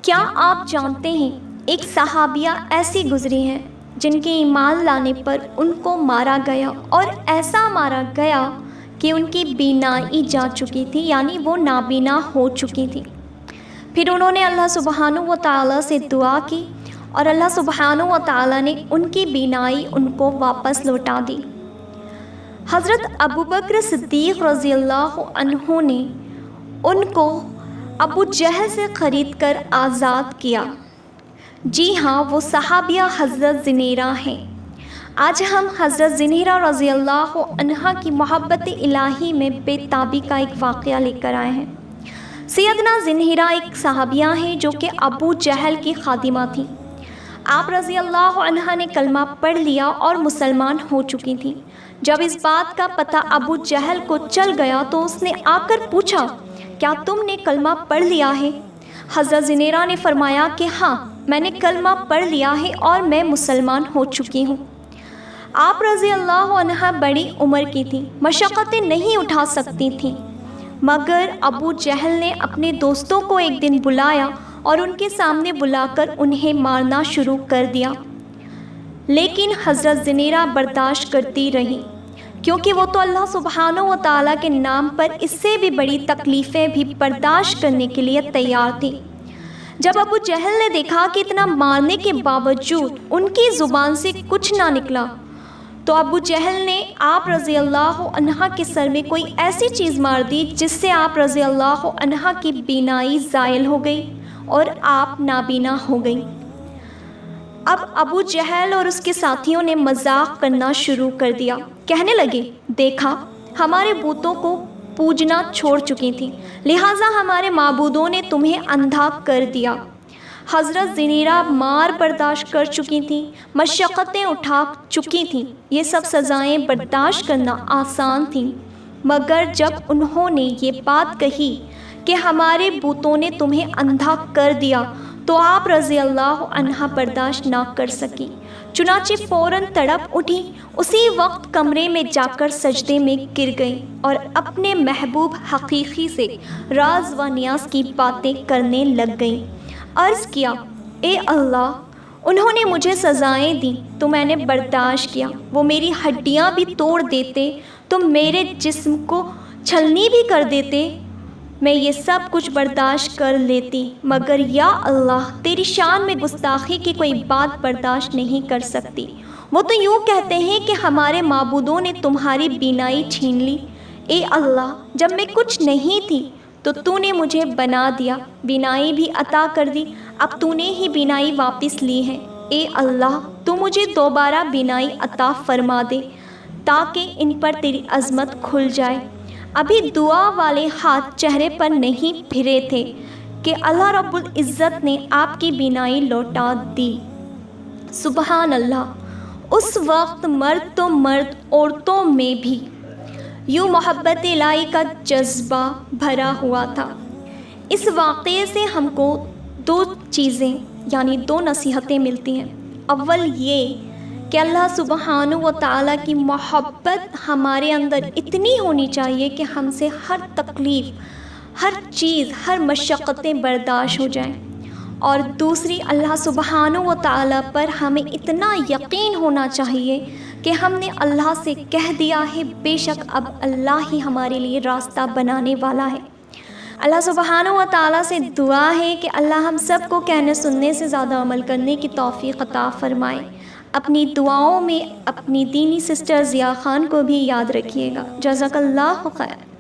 کیا آپ جانتے ہیں ایک صحابیہ ایسی گزری ہیں جن کے ایمان لانے پر ان کو مارا گیا، اور ایسا مارا گیا کہ ان کی بینائی جا چکی تھی، یعنی وہ نابینا ہو چکی تھی۔ پھر انہوں نے اللہ سبحانہ و تعالیٰ سے دعا کی اور اللہ سبحانہ و تعالیٰ نے ان کی بینائی ان کو واپس لوٹا دی۔ حضرت ابوبکر صدیق رضی اللہ عنہ نے ان کو ابو جہل سے خرید کر آزاد کیا۔ جی ہاں، وہ صحابیہ حضرت زنیرہ ہیں۔ آج ہم حضرت زنیرہ رضی اللہ عنہا کی محبت الہی میں بے تابی کا ایک واقعہ لے کر آئے ہیں۔ سیدنا زنیرہ ایک صحابیہ ہیں جو کہ ابو جہل کی خادمہ تھیں۔ آپ رضی اللہ عنہا نے کلمہ پڑھ لیا اور مسلمان ہو چکی تھیں۔ جب اس بات کا پتہ ابو جہل کو چل گیا تو اس نے آ کر پوچھا، کیا تم نے کلمہ پڑھ لیا ہے؟ حضرت زنیرہ نے فرمایا کہ ہاں، میں نے کلمہ پڑھ لیا ہے اور میں مسلمان ہو چکی ہوں۔ آپ رضی اللہ عنہا بڑی عمر کی تھیں، مشقتیں نہیں اٹھا سکتی تھیں، مگر ابو جہل نے اپنے دوستوں کو ایک دن بلایا اور ان کے سامنے بلا کر انہیں مارنا شروع کر دیا۔ لیکن حضرت زنیرہ برداشت کرتی رہی، کیونکہ وہ تو اللہ سبحانہ و تعالیٰ کے نام پر اس سے بھی بڑی تکلیفیں بھی برداشت کرنے کے لیے تیار تھی۔ جب ابو جہل نے دیکھا کہ اتنا مارنے کے باوجود ان کی زبان سے کچھ نہ نکلا، تو ابو جہل نے آپ رضی اللہ عنہا کے سر میں کوئی ایسی چیز مار دی جس سے آپ رضی اللہ عنہا کی بینائی زائل ہو گئی اور آپ نابینا ہو گئی۔ اب ابو جہل اور اس کے ساتھیوں نے مذاق کرنا شروع کر دیا، کہنے لگے، دیکھا، ہمارے بتوں کو پوجنا چھوڑ چکی تھی، لہٰذا ہمارے معبودوں نے تمہیں اندھا کر دیا۔ حضرت زنیرہ مار برداشت کر چکی تھیں، مشقتیں اٹھا چکی تھیں، یہ سب سزائیں برداشت کرنا آسان تھیں، مگر جب انہوں نے یہ بات کہی کہ ہمارے بتوں نے تمہیں اندھا کر دیا تو آپ رضی اللہ عنہا برداشت نہ کر سکی، چنانچہ فوراً تڑپ اٹھی، اسی وقت کمرے میں جا کر سجدے میں گر گئی اور اپنے محبوب حقیقی سے راز و نیاز کی باتیں کرنے لگ گئیں۔ عرض کیا، اے اللہ، انہوں نے مجھے سزائیں دیں تو میں نے برداشت کیا، وہ میری ہڈیاں بھی توڑ دیتے تو میرے جسم کو چھلنی بھی کر دیتے، میں یہ سب کچھ برداشت کر لیتی، مگر یا اللہ، تیری شان میں گستاخی کی کوئی بات برداشت نہیں کر سکتی۔ وہ تو یوں کہتے ہیں کہ ہمارے معبودوں نے تمہاری بینائی چھین لی۔ اے اللہ، جب میں کچھ نہیں تھی تو تو نے مجھے بنا دیا، بینائی بھی عطا کر دی، اب تو نے ہی بینائی واپس لی ہے۔ اے اللہ، تو مجھے دوبارہ بینائی عطا فرما دے تاکہ ان پر تیری عظمت کھل جائے۔ ابھی دعا والے ہاتھ چہرے پر نہیں پھرے تھے کہ اللہ رب العزت نے آپ کی بینائی لوٹا دی۔ سبحان اللہ! اس وقت مرد تو مرد، عورتوں میں بھی یوں محبت الہی کا جذبہ بھرا ہوا تھا۔ اس واقعے سے ہم کو دو چیزیں یعنی دو نصیحتیں ملتی ہیں۔ اول یہ کہ اللہ سبحانہ و تعالیٰ کی محبت ہمارے اندر اتنی ہونی چاہیے کہ ہم سے ہر تکلیف، ہر چیز، ہر مشقتیں برداشت ہو جائیں، اور دوسری اللہ سبحانہ و تعالیٰ پر ہمیں اتنا یقین ہونا چاہیے کہ ہم نے اللہ سے کہہ دیا ہے، بے شک اب اللہ ہی ہمارے لیے راستہ بنانے والا ہے۔ اللہ سبحانہ و تعالیٰ سے دعا ہے کہ اللہ ہم سب کو کہنے سننے سے زیادہ عمل کرنے کی توفیق عطا فرمائے۔ اپنی دعاؤں میں اپنی دینی سسٹر ضیاء خان کو بھی یاد رکھیے گا۔ جزاک اللہ خیر۔